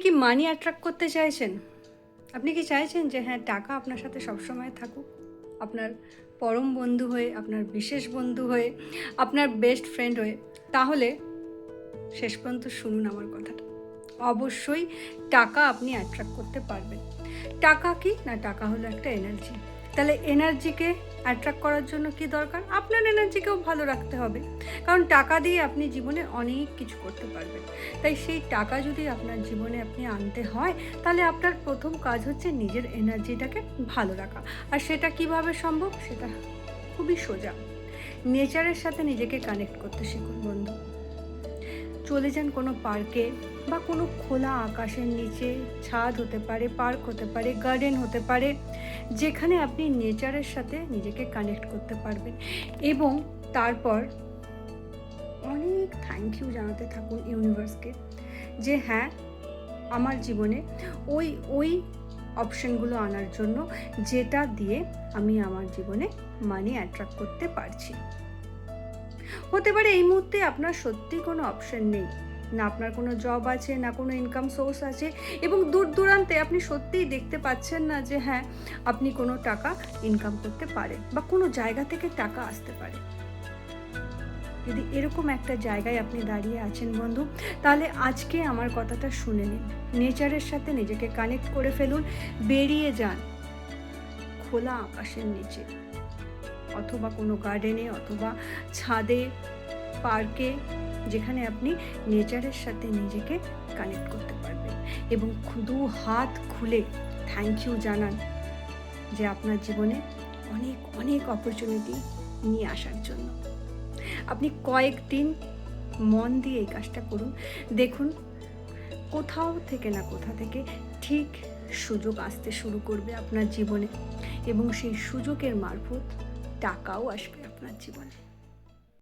কি মানি অ্যাট্রাক্ট করতে চাইছেন? আপনি কি চাইছেন যে হ্যাঁ, টাকা আপনার সাথে সবসময় থাকুক, আপনার পরম বন্ধু হয়ে, আপনার বিশেষ বন্ধু হয়ে, আপনার বেস্ট ফ্রেন্ড হয়ে? তাহলে শেষ পর্যন্ত শুনুন আমার কথাটা। অবশ্যই টাকা আপনি অ্যাট্রাক্ট করতে পারবেন। টাকা কি না, টাকা হলো একটা এনার্জি। তাহলে এনার্জিকে অ্যাট্রাক্ট করার জন্য কি দরকার? আপনার এনার্জিকেও ভালো রাখতে হবে, কারণ টাকা দিয়ে আপনি জীবনে অনেক কিছু করতে পারবেন। তাই সেই টাকা যদি আপনার জীবনে আপনি আনতে হয়, তাহলে আপনার প্রথম কাজ হচ্ছে নিজের এনার্জিটাকে ভালো রাখা। আর সেটা কিভাবে সম্ভব? সেটা খুবই সোজা। নেচারের সাথে নিজেকে কানেক্ট করতে শিখুন বন্ধু। চলে যান কোনো পার্কে বা কোনো খোলা আকাশের নিচে, ছাদ হতে পারে, পার্ক হতে পারে, গার্ডেন হতে পারে, যেখানে আপনি নেচারের সাথে নিজেকে কানেক্ট করতে পারবেন। এবং তারপর অনেক থ্যাংক ইউ জানাতে থাকুন ইউনিভার্সকে, যে হ্যাঁ, আমার জীবনে ওই ওই অপশানগুলো আনার জন্য, যেটা দিয়ে আমি আমার জীবনে মানি অ্যাট্রাক্ট করতে পারছি। হতে পারে এই মুহূর্তে আপনার সত্যি কোনো অপশন নেই, না আপনার কোনো জব আছে, না কোনো ইনকাম সোর্স আছে, এবং দূর দূরান্তে আপনি সত্যিই দেখতে পাচ্ছেন না যে হ্যাঁ, আপনি কোনো টাকা ইনকাম করতে পারেন বা কোনো জায়গা থেকে টাকা আসতে পারে। যদি এরকম একটা জায়গায় আপনি দাঁড়িয়ে আছেন বন্ধু, তাহলে আজকে আমার কথাটা শুনে নিন। নেচারের সাথে নিজেকে কানেক্ট করে ফেলুন, বেরিয়ে যান খোলা আকাশের নিচে, অথবা কোনো গার্ডেনে, অথবা ছাদে, পার্কে, যেখানে আপনি নেচারের সাথে নিজেকে কানেক্ট করতে পারবেন। এবং দু হাত খুলে থ্যাংক ইউ জানান যে আপনার জীবনে অনেক অনেক অপরচুনিটি নিয়ে আসার জন্য। আপনি কয়েকদিন মন দিয়ে এই কাজটা করুন, দেখুন কোথাও থেকে না কোথা থেকে ঠিক সুযোগ আসতে শুরু করবে আপনার জীবনে, এবং সেই সুযোগের মারফত টাকাও আসবে আপনার জীবনে।